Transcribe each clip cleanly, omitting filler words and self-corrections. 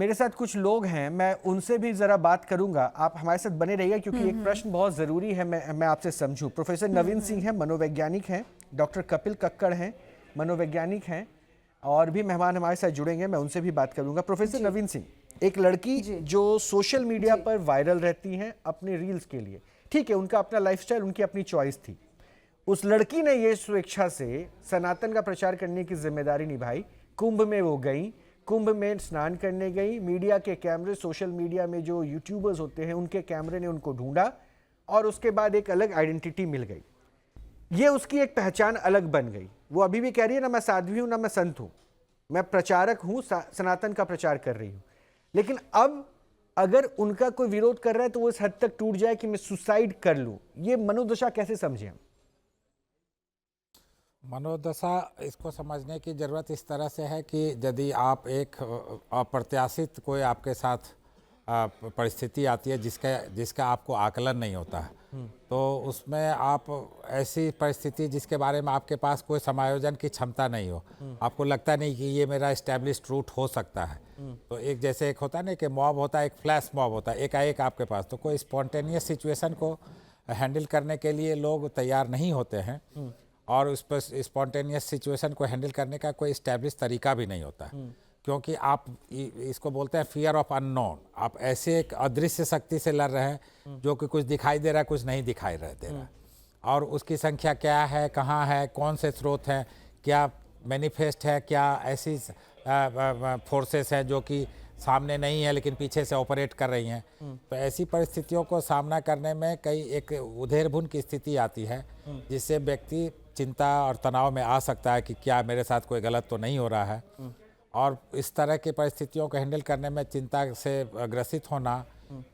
मेरे साथ कुछ लोग हैं, मैं उनसे भी जरा बात करूंगा। आप हमारे साथ बने रहिए क्योंकि एक प्रश्न बहुत जरूरी है, मैं आपसे समझूं। प्रोफेसर नवीन सिंह हैं, मनोवैज्ञानिक हैं। डॉक्टर कपिल कक्कड़ हैं, मनोवैज्ञानिक हैं। और भी मेहमान हमारे साथ जुड़ेंगे, मैं उनसे भी बात करूंगा। प्रोफेसर नवीन सिंह, एक लड़की जो सोशल मीडिया पर वायरल रहती हैं अपने रील्स के लिए, ठीक है, उनका अपना लाइफस्टाइल, उनकी अपनी चॉइस थी। उस लड़की ने ये स्वेच्छा से सनातन का प्रचार करने की जिम्मेदारी निभाई। कुंभ में वो गई, कुंभ में स्नान करने गई। मीडिया के कैमरे, सोशल मीडिया में जो यूट्यूबर्स होते हैं उनके कैमरे ने उनको ढूंढा और उसके बाद एक अलग आइडेंटिटी मिल गई। ये उसकी एक पहचान अलग बन गई। वो अभी भी कह रही है ना मैं साध्वी हूं ना मैं संत हूं, मैं प्रचारक हूं, सनातन का प्रचार कर रही हूं। लेकिन अब अगर उनका कोई विरोध कर रहा है तो वो इस हद तक टूट जाए कि मैं सुसाइड कर लूं। ये मनोदशा कैसे समझें हम? मनोदशा इसको समझने की ज़रूरत इस तरह से है कि यदि आप एक अप्रत्याशित कोई आपके साथ परिस्थिति आती है जिसका आपको आकलन नहीं होता है, तो उसमें आप ऐसी परिस्थिति जिसके बारे में आपके पास कोई समायोजन की क्षमता नहीं हो, आपको लगता नहीं कि ये मेरा एस्टैब्लिश्ड रूट हो सकता है। तो एक जैसे एक होता है ना कि मॉब होता है, एक फ्लैश मॉब होता है, एकाएक आपके पास, तो कोई स्पॉन्टेनियस सिचुएशन को हैंडल करने के लिए लोग तैयार नहीं होते हैं और उस पर स्पॉन्टेनियस सिचुएशन को हैंडल करने का कोई इस्टेब्लिश तरीका भी नहीं होता है, क्योंकि आप इसको बोलते हैं फियर ऑफ अननोन। आप ऐसे एक अदृश्य शक्ति से लड़ रहे हैं जो कि कुछ दिखाई दे रहा है, कुछ नहीं दिखाई दे रहा है, और उसकी संख्या क्या है, कहाँ है, कौन से स्रोत हैं, क्या मैनिफेस्ट है, क्या ऐसी फोर्सेस हैं जो कि सामने नहीं है लेकिन पीछे से ऑपरेट कर रही हैं। तो ऐसी परिस्थितियों को सामना करने में कई एक उधेड़बुन की स्थिति आती है जिससे व्यक्ति चिंता और तनाव में आ सकता है कि क्या मेरे साथ कोई गलत तो नहीं हो रहा है। और इस तरह की परिस्थितियों को हैंडल करने में चिंता से ग्रसित होना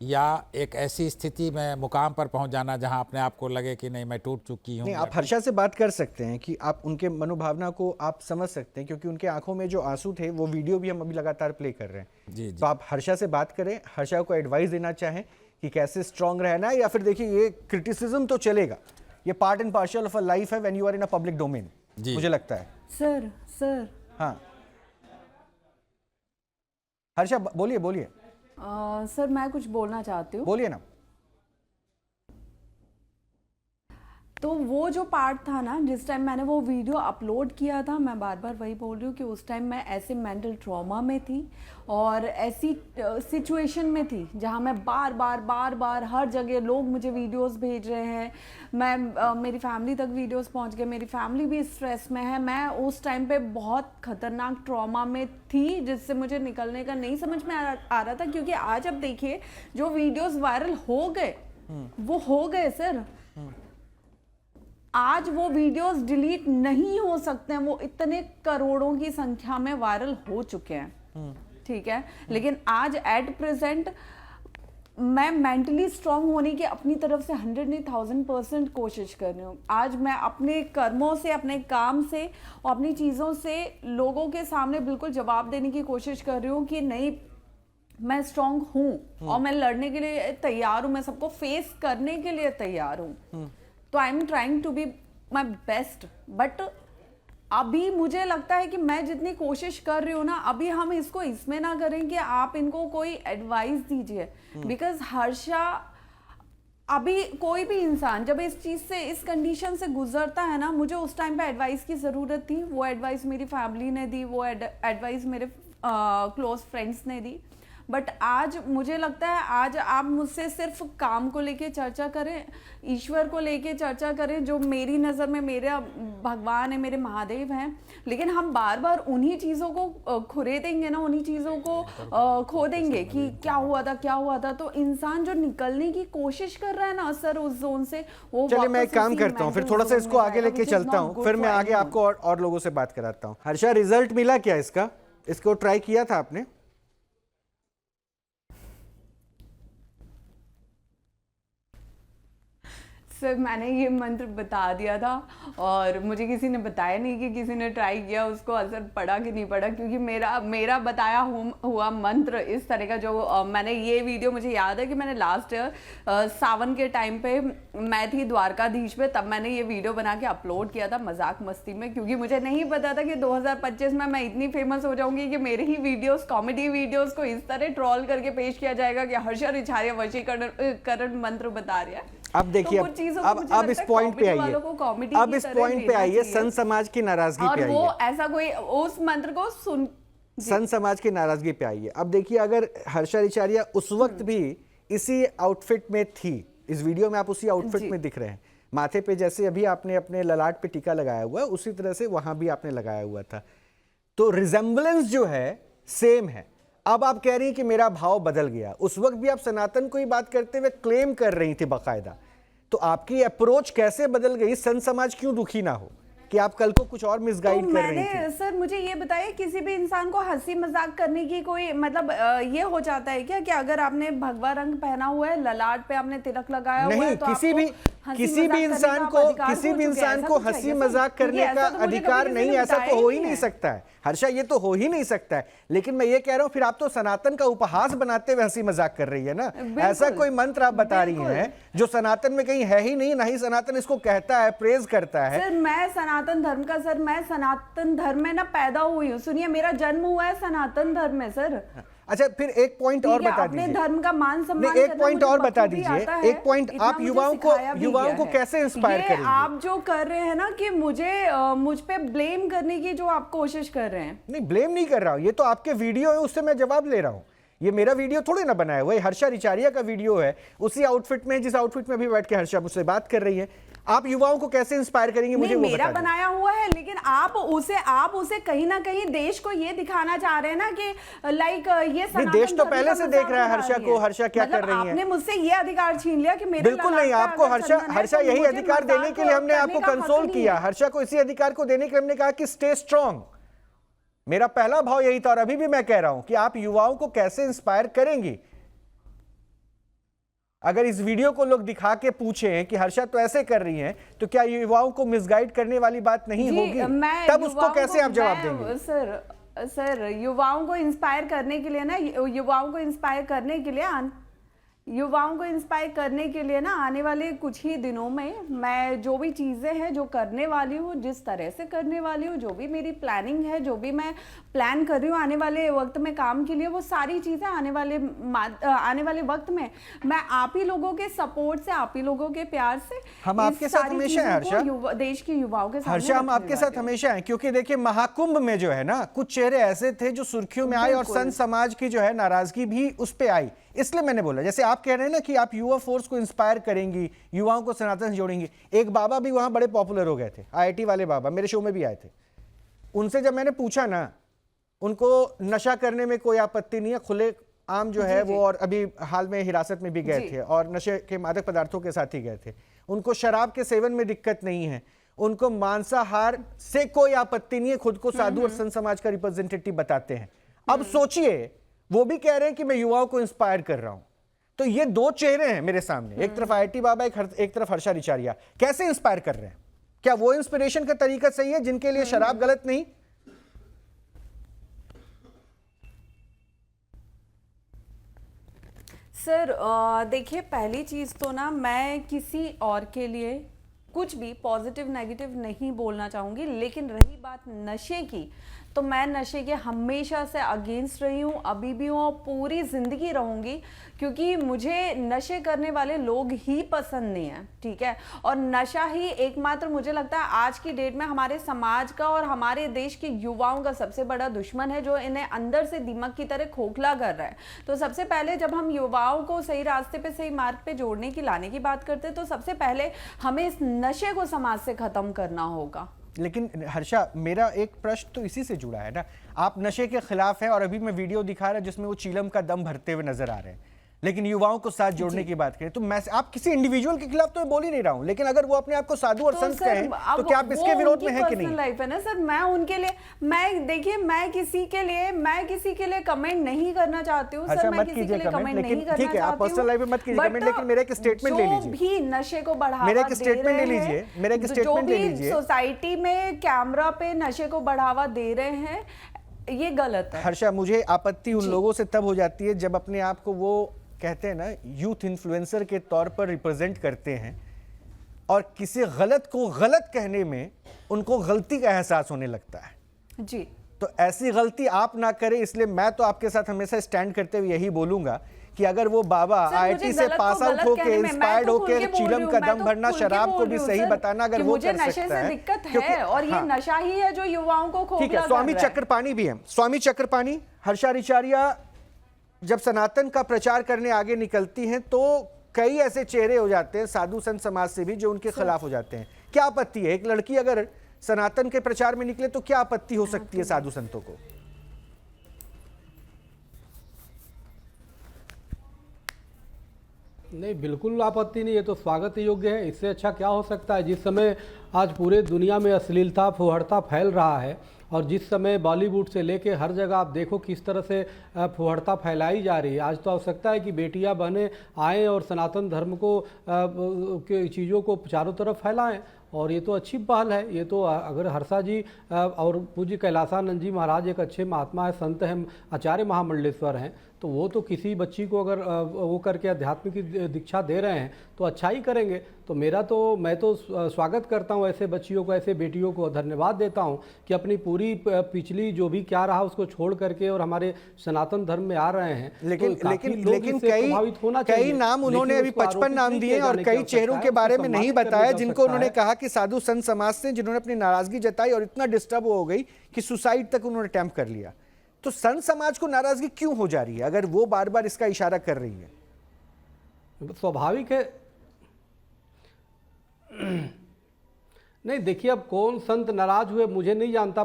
या एक ऐसी स्थिति में मुकाम पर पहुंच जाना जहां अपने आप को लगे कि नहीं मैं टूट चुकी हूं। नहीं, आप हर्षा से बात कर सकते हैं कि आप उनके मनोभावना को आप समझ सकते हैं, क्योंकि उनके आंखों में जो आंसू थे वो वीडियो भी हम अभी लगातार प्ले कर रहे हैं। जी तो आप हर्षा से बात करें, हर्षा को एडवाइस देना चाहें कि कैसे स्ट्रांग रहना है, या फिर देखिए ये क्रिटिसिज्म तो चलेगा, ये part and partial of a life है when you are in a public domain, मुझे लगता है। सर हाँ हर्षा बोलिए बोलिए। सर मैं कुछ बोलना चाहती हूँ। बोलिए ना। तो वो जो पार्ट था ना, जिस टाइम मैंने वो वीडियो अपलोड किया था, मैं बार बार वही बोल रही हूँ कि उस टाइम मैं ऐसे मेंटल ट्रॉमा में थी और ऐसी सिचुएशन में थी जहाँ मैं बार बार हर जगह लोग मुझे वीडियोस भेज रहे हैं, मैं मेरी फैमिली तक वीडियोस पहुँच गए, मेरी फैमिली भी स्ट्रेस में है। मैं उस टाइम पे बहुत खतरनाक ट्रॉमा में थी जिससे मुझे निकलने का नहीं समझ में आ रहा था। क्योंकि आज अब देखिए जो वीडियोस वायरल हो गए वो हो गए सर, आज वो वीडियोस डिलीट नहीं हो सकते हैं, वो इतने करोड़ों की संख्या में वायरल हो चुके हैं, ठीक है। लेकिन आज एट प्रेजेंट मैं मेंटली स्ट्रांग होने की अपनी तरफ से 100 नहीं 1000% कोशिश कर रही हूँ। आज मैं अपने कर्मों से, अपने काम से और अपनी चीज़ों से लोगों के सामने बिल्कुल जवाब देने की कोशिश कर रही हूँ कि नहीं, मैं स्ट्रांग हूँ और मैं लड़ने के लिए तैयार हूँ, मैं सबको फेस करने के लिए तैयार हूँ। तो I am trying to be my best. But अभी मुझे लगता है कि मैं जितनी कोशिश कर रही हूँ ना, अभी हम इसको इसमें ना करें कि आप इनको कोई एडवाइस दीजिए, बिकॉज हर्षा, अभी कोई भी इंसान जब इस चीज़ से, इस कंडीशन से गुजरता है ना, मुझे उस टाइम पे एडवाइस की ज़रूरत थी। वो एडवाइस मेरी फैमिली ने दी, वो एडवाइस मेरे क्लोज फ्रेंड्स ने दी। बट आज मुझे लगता है आज आप मुझसे सिर्फ काम को लेके चर्चा करें, ईश्वर को लेके चर्चा करें, जो मेरी नज़र में मेरा भगवान है, मेरे महादेव हैं, लेकिन हम बार बार उन्हीं चीज़ों को खुरेदेंगे ना, उन्हीं चीज़ों को खो देंगे कि क्या हुआ था। तो इंसान जो निकलने की कोशिश कर रहा है ना सर उस जोन से, वो चलिए मैं एक काम करता हूँ, फिर थोड़ा सा इसको आगे लेके चलता हूँ, फिर मैं आगे आपको और लोगों से बात कराता हूँ। हर्षा, रिजल्ट मिला क्या इसका? इसको ट्राई किया था आपने? सर मैंने ये मंत्र बता दिया था और मुझे किसी ने बताया नहीं कि किसी ने ट्राई किया, उसको असर पड़ा कि नहीं पड़ा, क्योंकि मेरा बताया हुआ मंत्र इस तरह का जो मैंने ये वीडियो, मुझे याद है कि मैंने लास्ट ईयर सावन के टाइम पे मैं थी द्वारकाधीश पे, तब मैंने ये वीडियो बना के अपलोड किया था मजाक मस्ती में, क्योंकि मुझे नहीं पता था कि 2025 में मैं इतनी फेमस हो जाऊंगी कि मेरे ही वीडियोस, कॉमेडी वीडियोस को इस तरह ट्रोल करके पेश किया जाएगा कि हर्षा रिछारिया वशीकरण मंत्र बता रहा है। अब देखिए, अब इस पॉइंट पे आइए, अब इस पॉइंट पे आइए, संत समाज की नाराजगी पे आइए। वो ऐसा कोई उस मंत्र को सुन, संत समाज की नाराजगी पे आइए। अब देखिए, अगर हर्षा रिछारिया उस वक्त भी इसी आउटफिट में थी, इस वीडियो में आप उसी आउटफिट में दिख रहे हैं, माथे पे जैसे अभी आपने अपने ललाट पे टीका लगाया हुआ है उसी तरह से वहां भी आपने लगाया हुआ था, तो रिजेम्बलेंस जो है सेम है। अब आप कह रही हैं कि मेरा भाव बदल गया, उस वक्त भी आप सनातन को ही बात करते हुए क्लेम कर रही थी बाकायदा, तो आपकी अप्रोच कैसे बदल गई? संत समाज क्यों दुखी ना हो कि आप कल को कुछ और मिसगाइड कर रही थी? सर मुझे ये बताइए, किसी भी इंसान को हंसी मजाक करने की कोई मतलब ये हो जाता है क्या कि अगर आपने भगवा रंग पहना हुआ है, ललाट पे आपने तिलक लगाया हुआ है, तो किसी भी इंसान को हंसी मजाक करने का अधिकार नहीं, ऐसा तो हो ही नहीं सकता है हर्षा, ये तो हो ही नहीं सकता है। लेकिन मैं ये कह रहा हूं, फिर आप तो सनातन का उपहास बनाते हुए हंसी मजाक कर रही है ना। ऐसा कोई मंत्र आप बता रही हैं जो सनातन में कहीं है ही नहीं, ना ही सनातन इसको कहता है, प्रेज करता है। सर मैं सनातन धर्म का, सर मैं सनातन धर्म में ना पैदा हुई हूँ, सुनिए मेरा जन्म हुआ है सनातन धर्म में सर। अच्छा, फिर एक पॉइंट और बता दीजिए, अपने धर्म का मान सम्मान, एक पॉइंट और बता दीजिए, एक पॉइंट आप युवाओं को कैसे इंस्पायर करेंगे? आप जो कर रहे हैं ना कि मुझ पे ब्लेम करने की जो आप कोशिश कर रहे हैं। नहीं, ब्लेम नहीं कर रहा हूं, ये तो आपके वीडियो है, उससे मैं जवाब ले रहा हूं। ये मेरा वीडियो थोड़ी ना बनाया हुआ है, हर्षा रिछारिया का वीडियो है, उसी आउटफिट में जिस आउटफिट में भी बैठ के हर्षा मुझसे बात कर रही है। आप युवाओं को कैसे इंस्पायर करेंगे मुझे वो बता दीजिए। मेरा बनाया हुआ है, लेकिन आप उसे कहीं ना कहीं देश को ये दिखाना चाह रहे हैं ना कि लाइक ये सनातन देश तो पहले से देख रहा है हर्षा को, हर्षा क्या कर रही है। आपने मुझसे ये अधिकार छीन लिया कि मेरे बिल्कुल नहीं, आपको हर्षा यही अधिकार देने के लिए हमने आपको कंसोल किया, हर्षा को इसी अधिकार को देने के लिए हमने कहा कि स्टे स्ट्रांग। मेरा पहला भाव यही था और अभी भी मैं कह रहा हूं कि आप युवाओं को कैसे इंस्पायर करेंगी। अगर इस वीडियो को लोग दिखा के पूछे कि हर्षा तो ऐसे कर रही हैं, तो क्या युवाओं को मिसगाइड करने वाली बात नहीं होगी? तब उसको कैसे आप जवाब देंगे? सर युवाओं को इंस्पायर करने के लिए ना, युवाओं को इंस्पायर करने के लिए ना आने वाले कुछ ही दिनों में मैं जो भी चीज़ें हैं जो करने वाली हूँ, जिस तरह से करने वाली हूँ, जो भी मेरी प्लानिंग है, जो भी मैं प्लान कर रही हूँ आने वाले वक्त में काम के लिए, वो सारी चीज़ें आने वाले वक्त में मैं आप ही लोगों के सपोर्ट से, आप ही लोगों के प्यार से, हम आपके साथ हमेशा हैं हर्षा, देश के युवाओं के साथ हर्षा हम आपके साथ हमेशा हैं। क्योंकि देखिए, महाकुंभ में जो है ना, कुछ चेहरे ऐसे थे जो सुर्खियों में आए और संत समाज की जो है नाराजगी भी उस पर आई। इसलिए मैंने बोला, जैसे आप कह रहे हैं ना कि आप युवा फोर्स को इंस्पायर करेंगी, युवाओं को सनातन से जोड़ेंगी। एक बाबा भी वहां बड़े पॉपुलर हो गए थे, IIT वाले बाबा, मेरे शो में भी आए थे। उनसे जब मैंने पूछा ना, उनको नशा करने में कोई आपत्ति नहीं है, खुले आम जो है वो, और अभी हाल में हिरासत में भी गए थे और नशे के मादक पदार्थों के साथ ही गए थे। उनको शराब के सेवन में दिक्कत नहीं है, उनको मांसाहार से कोई आपत्ति नहीं है, खुद को साधु और संत समाज का रिप्रेजेंटेटिव बताते हैं। अब सोचिए, वो भी कह रहे हैं कि मैं युवाओं को इंस्पायर कर रहा हूं। तो ये दो चेहरे हैं मेरे सामने, एक तरफ IIT बाबा, एक तरफ हर्षा रिछारिया। कैसे इंस्पायर कर रहे हैं? क्या वो इंस्पिरेशन का तरीका सही है जिनके लिए शराब गलत नहीं? सर देखिए, पहली चीज़ तो ना मैं किसी और के लिए कुछ भी पॉजिटिव नेगेटिव नहीं बोलना चाहूँगी, लेकिन रही बात नशे की, तो मैं नशे के हमेशा से अगेंस्ट रही हूँ, अभी भी हूँ और पूरी ज़िंदगी रहूँगी, क्योंकि मुझे नशे करने वाले लोग ही पसंद नहीं है, ठीक है। और नशा ही एकमात्र मुझे लगता है आज की डेट में हमारे समाज का और हमारे देश के युवाओं का सबसे बड़ा दुश्मन है, जो इन्हें अंदर से दीमक की तरह खोखला कर रहा है। तो सबसे पहले जब हम युवाओं को सही रास्ते पे, सही मार्ग पे जोड़ने की, लाने की बात करते हैं, तो सबसे पहले हमें इस नशे को समाज से खत्म करना होगा। लेकिन हर्षा, मेरा एक प्रश्न तो इसी से जुड़ा है ना, आप नशे के खिलाफ हैं और अभी मैं वीडियो दिखा रहा जिसमें वो चीलम का दम भरते हुए नजर आ रहे हैं। लेकिन युवाओं को साथ जोड़ने की बात करें तो मैं आप किसी इंडिविजुअल के खिलाफ तो मैं बोल ही नहीं रहा हूं, लेकिन अगर वो अपने आप को साधु और तो संत सर, कहें तो अब क्या आप इसके वो विरोध में उनकी हैं कि पर्सनल नहीं? लाइफ है ना सर, मैं उनके लिए, मैं देखिए मैं किसी के लिए कमेंट नहीं करना चाहती हूँ सर, मैं मत किसी कीजिए के लिए कमेंट, कमेंट लेकिन नहीं करना ठीक है आप चाहती पर्सनल लाइफ में मत कीजिए कमेंट, लेकिन मेरा एक स्टेटमेंट ले लीजिए। जो भी नशे को बढ़ावा मेरा एक दे स्टेटमेंट ले रहे हैं, लीजिए, मेरा एक जो स्टेटमेंट ले भी लीजिए। सोसाइटी में कैमरा पे नशे को बढ़ावा दे रहे हैं, ये गलत है। हर्षा, मुझे आपत्ति उन लोगों से तब हो जाती है जब अपने आप को वो कहते हैं ना यूथ इन्फ्लुएंसर के तौर पर रिप्रेजेंट करते हैं और किसी गलत को गलत कहने में उनको गलती का एहसास होने लगता है। जी, तो ऐसी गलती आप ना करें, इसलिए मैं तो आपके साथ हमेशा स्टैंड करते हुए यही बोलूंगा कि अगर वो बाबा आईआईटी से पास आउट होके इंस्पायर्ड होके चिलम का दम भरना, शराब को भी सही बताना, अगर वो कर सकता है, दिक्कत है और ये नशा ही है जो युवाओं को खोखला ठीक है। कर स्वामी रहा है। चक्रपाणी भी हैं, स्वामी चक्रपाणी, हर्षा रिचारिया जब सनातन का प्रचार करने आगे निकलती हैं तो कई ऐसे चेहरे हो जाते हैं साधु संत समाज से भी जो उनके खिलाफ हो जाते हैं। क्या आपत्ति है, एक लड़की अगर सनातन के प्रचार में निकले तो क्या आपत्ति हो सकती है साधु संतों को? नहीं, बिल्कुल आपत्ति नहीं, ये तो स्वागत योग्य है। इससे अच्छा क्या हो सकता है? जिस समय आज पूरे दुनिया में अश्लीलता फुहड़ता फैल रहा है और जिस समय बॉलीवुड से लेके हर जगह आप देखो किस तरह से फुहड़ता फैलाई जा रही है, आज तो आवश्यकता है कि बेटियां बहनें आएँ और सनातन धर्म को के चीज़ों को चारों तरफ फैलाएं, और ये तो अच्छी पहल है। ये तो अगर हर्षा जी और पूज्य कैलासानंद जी महाराज एक अच्छे महात्मा है, संत हैं, आचार्य महामंडलेश्वर हैं, तो वो तो किसी बच्ची को अगर वो करके अध्यात्म की दीक्षा दे रहे हैं तो अच्छा ही करेंगे। तो मैं तो स्वागत करता हूँ ऐसे बच्चियों को, ऐसे बेटियों को धन्यवाद देता हूँ कि अपनी पूरी पिछली जो भी क्या रहा उसको छोड़ करके और हमारे सनातन धर्म में आ रहे हैं। लेकिन कई नाम उन्होंने अभी 55 नाम दिए और कई चेहरों के बारे में नहीं बताया जिनको उन्होंने कहा कि साधु संत समाज से, जिन्होंने अपनी नाराजगी जताई और इतना डिस्टर्ब हो गई कि सुसाइड तक उन्होंने अटेम्प्ट कर लिया। तो संत समाज को नाराजगी क्यों हो जा रही है अगर वो बार बार इसका इशारा कर रही है? स्वाभाविक है। नहीं, देखिए, अब कौन संत नाराज हुए मुझे नहीं जानता,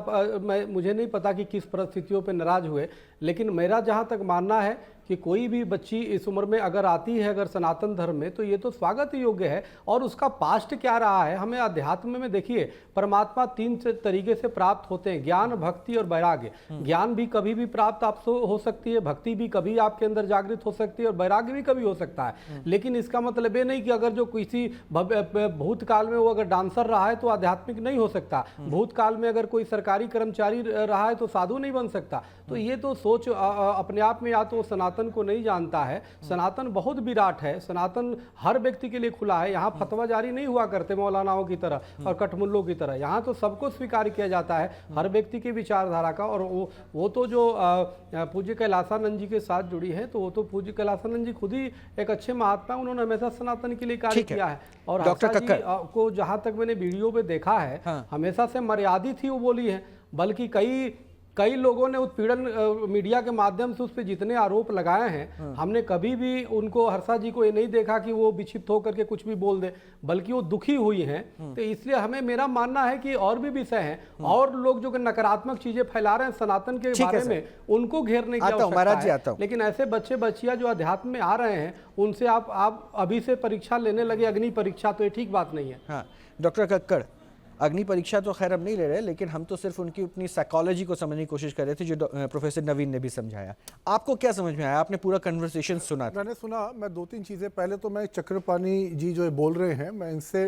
मुझे नहीं पता कि किस परिस्थितियों पे नाराज हुए, लेकिन मेरा जहाँ तक मानना है कि कोई भी बच्ची इस उम्र में अगर आती है अगर सनातन धर्म में तो ये तो स्वागत योग्य है। और उसका पास्ट क्या रहा है, हमें अध्यात्म में देखिए परमात्मा 3 तरीके से प्राप्त होते हैं, ज्ञान, भक्ति और वैराग्य। ज्ञान भी कभी भी प्राप्त आपसे हो सकती है, भक्ति भी कभी आपके अंदर जागृत हो सकती है और वैराग्य भी कभी हो सकता है। लेकिन इसका मतलब ये नहीं कि अगर जो किसी भूतकाल में वो अगर डांसर रहा है तो आध्यात्मिक नहीं हो सकता, भूतकाल में अगर कोई सरकारी कर्मचारी रहा है तो साधु नहीं बन सकता। तो ये तो सोच अपने आप में या तो सनातन को नहीं जानता है। सनातन बहुत विराट है, सनातन हर व्यक्ति के लिए खुला है। यहाँ फतवा जारी नहीं हुआ करते मौलानाओं की तरह और कठमुल्लों की तरह, यहाँ तो सबको स्वीकार किया जाता है हर व्यक्ति की विचारधारा का। और वो तो जो पूज्य कैलासानंद जी के साथ जुड़ी है तो वो तो पूज्य कैलासानंद जी खुद ही एक अच्छे महात्मा, उन्होंने हमेशा सनातन के लिए कार्य किया है। और हर्षा जी को जहां तक मैंने वीडियो पे देखा है, हमेशा से मर्यादित ही वो बोली है, बल्कि कई लोगों ने उत्पीड़न मीडिया के माध्यम से उस पर जितने आरोप लगाए हैं, हमने कभी भी उनको, हर्षा जी को ये नहीं देखा कि वो विक्षिप्त होकर के कुछ भी बोल दे, बल्कि वो दुखी हुई हैं। तो इसलिए मेरा मानना है कि और भी विषय हैं और लोग जो नकारात्मक चीजें फैला रहे हैं सनातन के बारे में, उनको घेरने की आवश्यकता है। लेकिन ऐसे बच्चे बच्चियां जो अध्यात्म में आ रहे हैं उनसे आप अभी से परीक्षा लेने लगे, अग्नि परीक्षा, तो ये ठीक बात नहीं है। हाँ, डॉक्टर कक्कड़, अग्नि परीक्षा तो खैर अब नहीं ले रहे, लेकिन हम तो सिर्फ उनकी अपनी साइकोलॉजी को समझने की कोशिश कर रहे थे जो प्रोफेसर नवीन ने भी समझाया। आपको क्या समझ में आया? आपने पूरा कन्वर्सेशन सुना था? मैंने सुना। मैं 2-3 चीज़ें, पहले तो मैं चक्रपाणी जी जो बोल रहे हैं मैं इनसे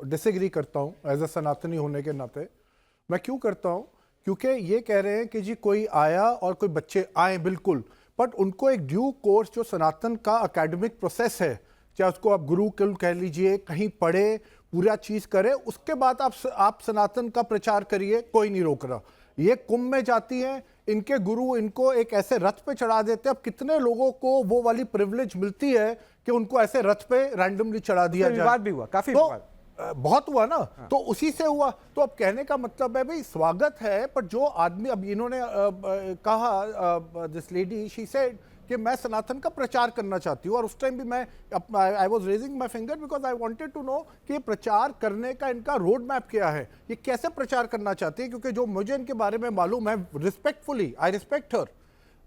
डिसएग्री करता हूँ एज अ सनातनी होने के नाते। मैं क्यों करता हूँ? क्योंकि ये कह रहे हैं कि जी कोई आया और कोई बच्चे आए, बिल्कुल, बट उनको एक ड्यू कोर्स जो सनातन का एकेडमिक प्रोसेस है, चाहे उसको आप गुरुकुल कह लीजिए, कहीं पढ़े, पूरा चीज करे, उसके बाद आप सनातन का प्रचार करिए, कोई नहीं रोक रहा। ये कुंभ में जाती हैं, इनके गुरु इनको एक ऐसे रथ पे चढ़ा देते हैं। अब कितने लोगों को वो वाली प्रिविलेज मिलती है कि उनको ऐसे रथ पे रैंडमली चढ़ा दिया जाए। विवाद भी हुआ, काफी तो विवाद बहुत हुआ ना। तो उसी से हुआ। तो अब कहने का मतलब है भाई स्वागत है, पर जो आदमी, अब इन्होंने कहा, दिस लेडी शी सेड कि मैं सनातन का प्रचार करना चाहती हूँ, और उस टाइम भी मैं I was raising my finger because I wanted to know कि प्रचार करने का इनका रोड मैप क्या है, ये कैसे प्रचार करना चाहती है। क्योंकि जो मुझे इनके बारे में मालूम है, रिस्पेक्टफुली आई रिस्पेक्ट हर,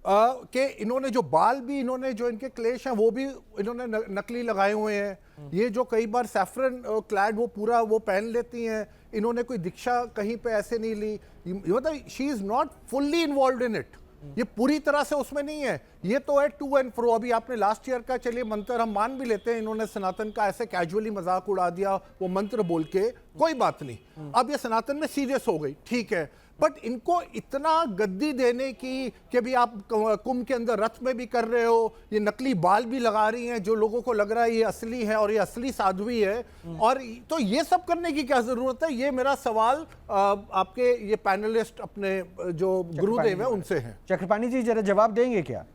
कि इन्होंने जो बाल भी, इन्होंने जो इनके क्लेश हैं वो भी इन्होंने नकली लगाए हुए हैं। ये जो कई बार सैफरन क्लैड वो पूरा वो पहन लेती हैं, इन्होंने कोई दीक्षा कहीं पे ऐसे नहीं ली, मतलब she is not fully involve in it, ये पूरी तरह से उसमें नहीं है। ये तो है टू एंड फ्रो। अभी आपने लास्ट ईयर का, चलिए मंत्र हम मान भी लेते हैं, इन्होंने सनातन का ऐसे कैजुअली मजाक उड़ा दिया वो मंत्र बोल के, कोई बात नहीं। अब ये सनातन में सीरियस हो गई, ठीक है, बट इनको इतना गद्दी देने की कि भी आप कुंभ के अंदर रथ में भी कर रहे हो, ये नकली बाल भी लगा रही हैं जो लोगों को लग रहा है ये असली है और ये असली साध्वी है, और तो ये सब करने की क्या जरूरत है? ये मेरा सवाल आपके ये पैनलिस्ट अपने जो गुरुदेव है उनसे है। चक्रपाणी जी जरा जवाब देंगे क्या?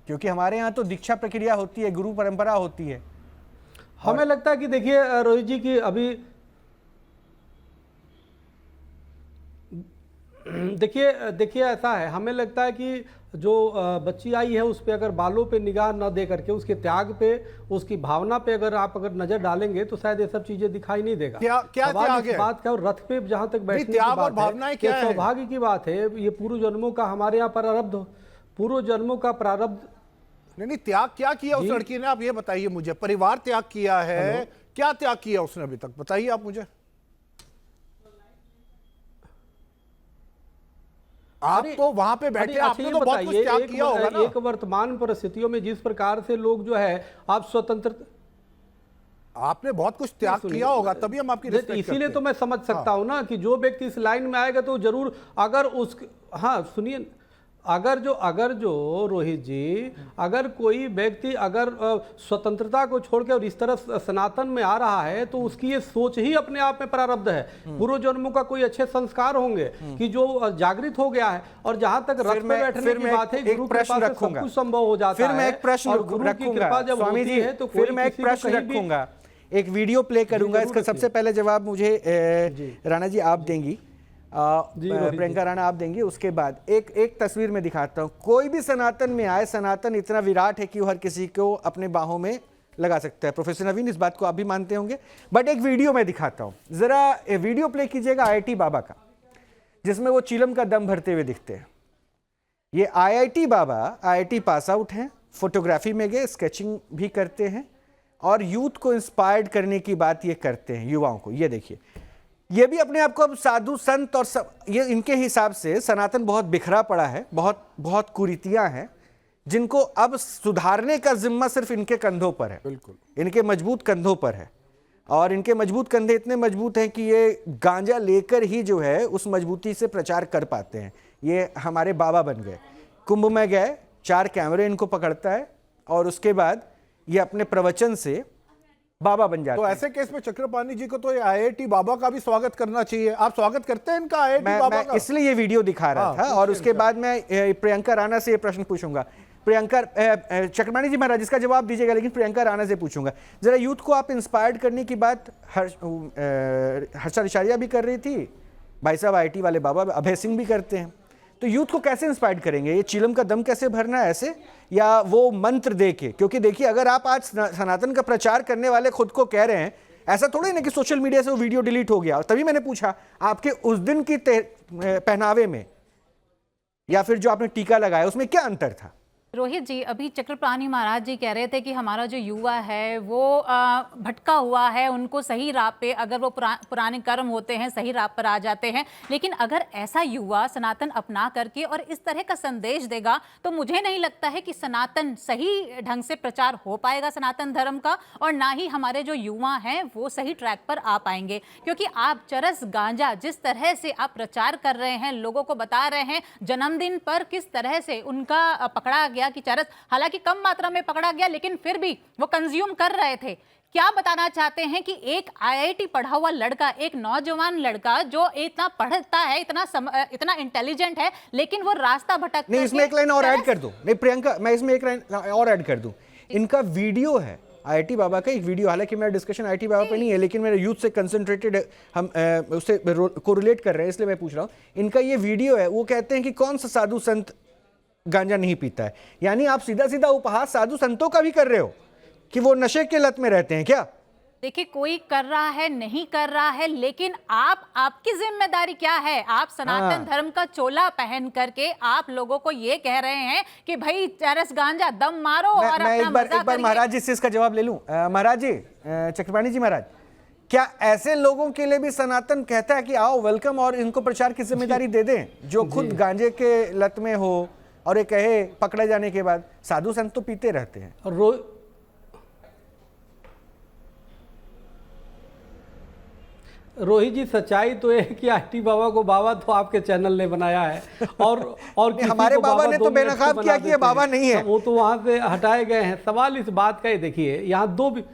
क्योंकि हमारे यहाँ तो दीक्षा प्रक्रिया होती है, गुरु परंपरा होती है। हमें लगता है कि देखिए रोहित जी की अभी देखिए ऐसा है, हमें लगता है कि जो बच्ची आई है उस पे अगर बालों पे निगाह न दे करके उसके त्याग पे, उसकी भावना पे अगर नजर डालेंगे तो शायद ये सब चीजें दिखाई नहीं देगा। क्या त्याग है? बात क्या, और रथ पे जहां तक बैठने की त्याग और बात भावनाएं है, क्या है? सौभाग्य की बात है, ये पूर्व जन्मों का हमारे यहाँ प्रारब्ध, पूर्व जन्मों का प्रारब्ध। नहीं, त्याग क्या किया उस लड़की ने, आप ये बताइए मुझे। परिवार त्याग किया है, क्या त्याग किया उसने अभी तक, बताइए आप मुझे। आप तो वहां पे बैठे, आपने तो बहुत कुछ त्याग किया होगा ना। एक वर्तमान परिस्थितियों में जिस प्रकार से लोग जो है आप स्वतंत्र, आपने बहुत कुछ त्याग किया होगा, तभी हम आपकी रिस्पेक्ट करते हैं। इसीलिए तो मैं समझ सकता हूं ना कि जो व्यक्ति इस लाइन में आएगा तो जरूर, अगर उस, हाँ सुनिए, अगर जो रोहित जी, अगर कोई व्यक्ति अगर स्वतंत्रता को छोड़कर और इस तरह सनातन में आ रहा है तो उसकी ये सोच ही अपने आप में प्रारब्ध है। पूर्व जन्मों का कोई अच्छे संस्कार होंगे कि जो जागृत हो गया है। और जहां तक रथ पे बैठने की बात है, गुरु कृपा से सब कुछ संभव हो जाता है। फिर मैं एक प्रश्न रखूंगा स्वामी जी, तो फिर मैं एक प्रश्न रखूंगा, एक वीडियो प्ले करूंगा, इसका सबसे पहले जवाब मुझे राणा जी आप देंगी, प्रियंका राणा आप देंगी, उसके बाद एक तस्वीर में दिखाता हूं। कोई भी सनातन में आए, सनातन इतना विराट है कि वो हर किसी को अपने बाहों में लगा सकता है। प्रोफेसर नवीन, इस बात को आप भी मानते होंगे, बट एक वीडियो में दिखाता हूं, जरा वीडियो प्ले कीजिएगा IIT बाबा का, जिसमें वो चीलम का दम भरते हुए दिखते हैं। ये IIT बाबा IIT पास आउट हैं, फोटोग्राफी में गए, स्केचिंग भी करते हैं और यूथ को इंस्पायर्ड करने की बात ये करते हैं, युवाओं को। ये देखिए, ये भी अपने आप को अब साधु संत और ये इनके हिसाब से सनातन बहुत बिखरा पड़ा है, बहुत कुरीतियां हैं जिनको अब सुधारने का जिम्मा सिर्फ इनके कंधों पर है। बिल्कुल, इनके मजबूत कंधों पर है, और इनके मजबूत कंधे इतने मजबूत हैं कि ये गांजा लेकर ही जो है उस मजबूती से प्रचार कर पाते हैं। ये हमारे बाबा बन गए, कुंभ में गए, 4 कैमरे इनको पकड़ता है और उसके बाद ये अपने प्रवचन से बाबा बन जाते तो ऐसे केस में चक्रपाणी जी को तो ये IIT बाबा का भी स्वागत करना चाहिए। आप स्वागत करते हैं इनका IIT बाबा का? इसलिए ये वीडियो दिखा रहा था, और उसके बाद मैं प्रियंका राणा से ये प्रश्न पूछूंगा। प्रियंका, चक्रपाणी जी महाराज इसका जवाब दीजिएगा, लेकिन प्रियंका राणा से पूछूंगा जरा, यूथ को आप इंस्पायर्ड करने की बात हर्षा रिशारिया भी कर रही थी, भाई साहब IIT वाले बाबा अभय सिंह भी करते हैं, तो यूथ को कैसे इंस्पायर्ड करेंगे? ये चीलम का दम कैसे भरना है ऐसे, या वो मंत्र दे के? क्योंकि देखिए, अगर आप आज सनातन का प्रचार करने वाले खुद को कह रहे हैं, ऐसा थोड़ी ना कि सोशल मीडिया से वो वीडियो डिलीट हो गया। तभी मैंने पूछा आपके उस दिन की पहनावे में या फिर जो आपने टीका लगाया उसमें क्या अंतर था? रोहित जी, अभी चक्रपाणी महाराज जी कह रहे थे कि हमारा जो युवा है वो भटका हुआ है, उनको सही राह पे, अगर वो पुराने कर्म होते हैं सही राह पर आ जाते हैं। लेकिन अगर ऐसा युवा सनातन अपना करके और इस तरह का संदेश देगा तो मुझे नहीं लगता है कि सनातन सही ढंग से प्रचार हो पाएगा सनातन धर्म का, और ना ही हमारे जो युवा हैं वो सही ट्रैक पर आ पाएंगे। क्योंकि आप चरस गांजा जिस तरह से आप प्रचार कर रहे हैं, लोगों को बता रहे हैं जन्मदिन पर किस तरह से उनका पकड़ा गया कि चरस, हालांकि कम मात्रा में पकड़ा गया लेकिन फिर भी वो कंज्यूम कर रहे थे। क्या बताना चाहते हैं कि एक IIT पढ़ा हुआ लड़का, एक नौजवान लड़का जो इतना पढ़ता है, इतना इंटेलिजेंट है, लेकिन वो रास्ता भटक, नहीं, इसमें एक लाइन और ऐड कर दूं। नहीं प्रियंका, मैं इसमें एक लाइन और ऐड कर दूं। इनका वीडियो है IIT बाबा का, एक वीडियो, हालांकि मेरा डिस्कशन IIT बाबा पे नहीं है, लेकिन मेरे यूथ से कंसंट्रेटेड, हम उससे कोरिलेट कर रहे हैं, इसलिए मैं पूछ रहा हूं। इनका ये वीडियो है, वो कहते हैं कि कौन सा साधु संत गांजा नहीं पीता है। यानी आप सीधा सीधा उपहास साधु संतों का भी कर रहे हो कि वो नशे के लत में रहते हैं क्या? देखिए, कोई कर रहा है नहीं कर रहा है, लेकिन आपकी जिम्मेदारी क्या है? आप सनातन धर्म का चोला पहन करके आप लोगों को ये कह रहे हैं कि भाई चरस गांजा दम मारो और मैं अपना एक बार मजा महाराज जी से इसका जवाब ले लूं। महाराज जी, चक्रपाणी जी महाराज, क्या ऐसे लोगों के लिए भी सनातन कहता है कि आओ वेलकम और इनको प्रचार की जिम्मेदारी दे दें, जो खुद गांजे के लत में हो और ये कहे पकड़े जाने के बाद? साधु संत तो पीते रहते हैं। रोहित जी, सच्चाई तो है कि आईटी बाबा को बाबा तो आपके चैनल ने बनाया है और किसी हमारे को बाबा ने 2 तो मिनट बेनकाब से किया बना कि ये देते बाबा हैं। नहीं है। वो तो वहां से हटाए गए हैं। सवाल इस बात का ही, देखिए यहाँ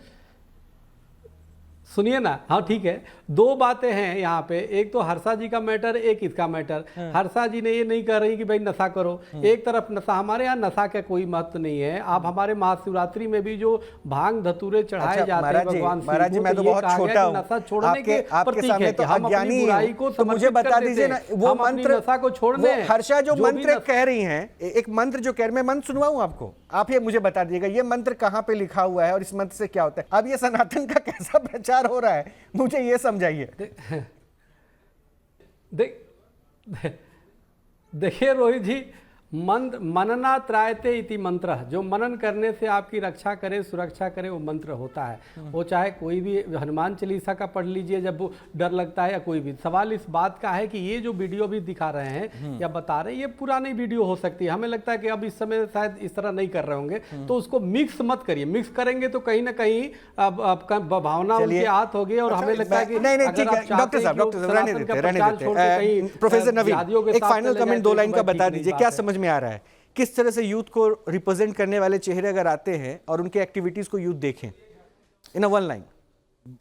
सुनिए ना, हाँ ठीक है, 2 बातें हैं यहाँ पे। एक तो हर्षा जी का मैटर, एक इसका मैटर। हर्षा जी ने ये नहीं कह रही कि भाई नशा करो। एक तरफ नशा, हमारे यहाँ नशा का कोई महत्व नहीं है। आप हमारे महाशिवरात्रि में भी जो भांग धतूरे चढ़ाए जाते हैं भगवान शिव महाराज जी, को, मैं तो ये बहुत कहा गया छोटा कि नशा छोड़ने आपके के प्रतीक सामने है तो कि हम अपनी अज्ञानी बुराई को तो मुझे समर्पित बता कर दीजिए देते ना, हैं। वो हम अपनी मंत्र, नशा को छोड़ वो दें। हर्षा जो भी मंत्र कह रही हैं, एक मंत्र जो कह रही, मैं मंत्र सुनवाऊं आपको, आप ये मुझे बता दीजिएगा ये मंत्र कहाँ पे लिखा हुआ है और इस मंत्र से क्या होता है? अब ये सनातन का कैसा प्रचार हो रहा है, मुझे ये समझाइए। देखिए रोहित जी, मनना त्रायते इति मंत्र, जो मनन करने से आपकी रक्षा करे, सुरक्षा करे, वो मंत्र होता है। वो चाहे कोई भी हनुमान चालीसा का पढ़ लीजिए जब वो डर लगता है, या कोई भी। सवाल इस बात का है कि ये जो वीडियो भी दिखा रहे हैं या बता रहे हैं, ये पुरानी वीडियो हो सकती है। हमें लगता है कि अब इस समय शायद इस तरह नहीं कर रहे होंगे, तो उसको मिक्स मत करिए। मिक्स करेंगे तो कहीं ना कहीं भावना उनके हाथ होगी और हमें लगता है कि नहीं ठीक है, डॉक्टर साहब रहने देते। प्रोफेसर नवीन, एक फाइनल कमेंट 2 लाइन का बता दीजिए, क्या समझ में आ रहा है? किस तरह से यूथ को रिप्रेजेंट करने वाले चेहरे अगर आते हैं और उनके एक्टिविटीज को यूथ देखें इन 1 लाइन?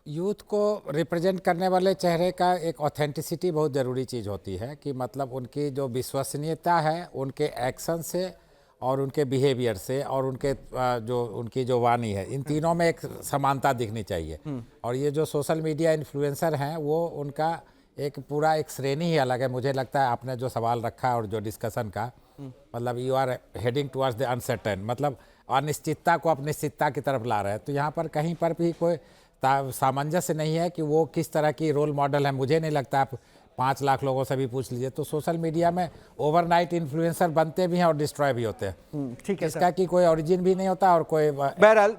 यूथ को रिप्रेजेंट करने वाले चेहरे का एक ऑथेंटिसिटी बहुत ज़रूरी चीज़ होती है, कि मतलब उनकी जो विश्वसनीयता है उनके एक्शन से और उनके बिहेवियर से और उनकी जो वाणी है, इन तीनों में एक समानता दिखनी चाहिए। और ये जो सोशल मीडिया इन्फ्लुएंसर हैं, वो उनका एक पूरा एक श्रेणी ही अलग है। मुझे लगता है आपने जो सवाल रखा और जो डिस्कशन का, मतलब you are heading towards the uncertain, मतलब अनिश्चितता को आप निश्चितता की तरफ ला रहे हैं। तो यहाँ पर कहीं पर भी कोई सामंजस्य नहीं है कि वो किस तरह की रोल मॉडल है। मुझे नहीं लगता, आप 5 लाख लोगों से भी पूछ लीजिए तो सोशल मीडिया में ओवरनाइट इन्फ्लुएंसर बनते भी हैं और डिस्ट्रॉय भी होते हैं। ठीक है, इसका की कोई ओरिजिन भी नहीं होता और कोई। बहरहाल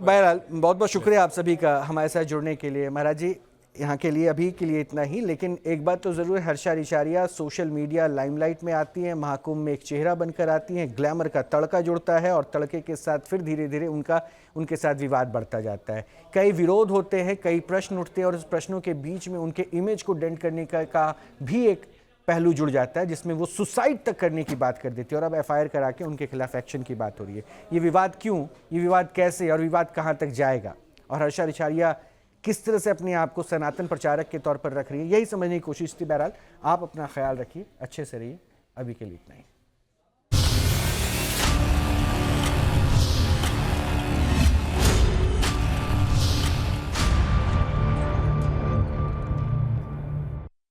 बहुत बहुत शुक्रिया आप सभी का हमारे साथ जुड़ने के लिए। महाराज जी, यहाँ के लिए अभी के लिए इतना ही, लेकिन एक बात तो ज़रूर, हर्षा रिचारिया सोशल मीडिया लाइमलाइट में आती हैं, महाकुंभ में एक चेहरा बनकर आती हैं, ग्लैमर का तड़का जुड़ता है और तड़के के साथ फिर धीरे धीरे उनके साथ विवाद बढ़ता जाता है। कई विरोध होते हैं, कई प्रश्न उठते हैं और उस प्रश्नों के बीच में उनके इमेज को डेंट करने का भी एक पहलू जुड़ जाता है, जिसमें वो सुसाइड तक करने की बात कर देती है और अब एफआईआर करा के उनके खिलाफ एक्शन की बात हो रही है। ये विवाद क्यों, ये विवाद कैसे और विवाद कहाँ तक जाएगा, और हर्षा रिचारिया किस तरह से अपने आप को सनातन प्रचारक के तौर पर रख रही है, यही समझने की कोशिश थी। बहरहाल आप अपना ख्याल रखिए, अच्छे से रहिए। अभी के लिए इतना ही।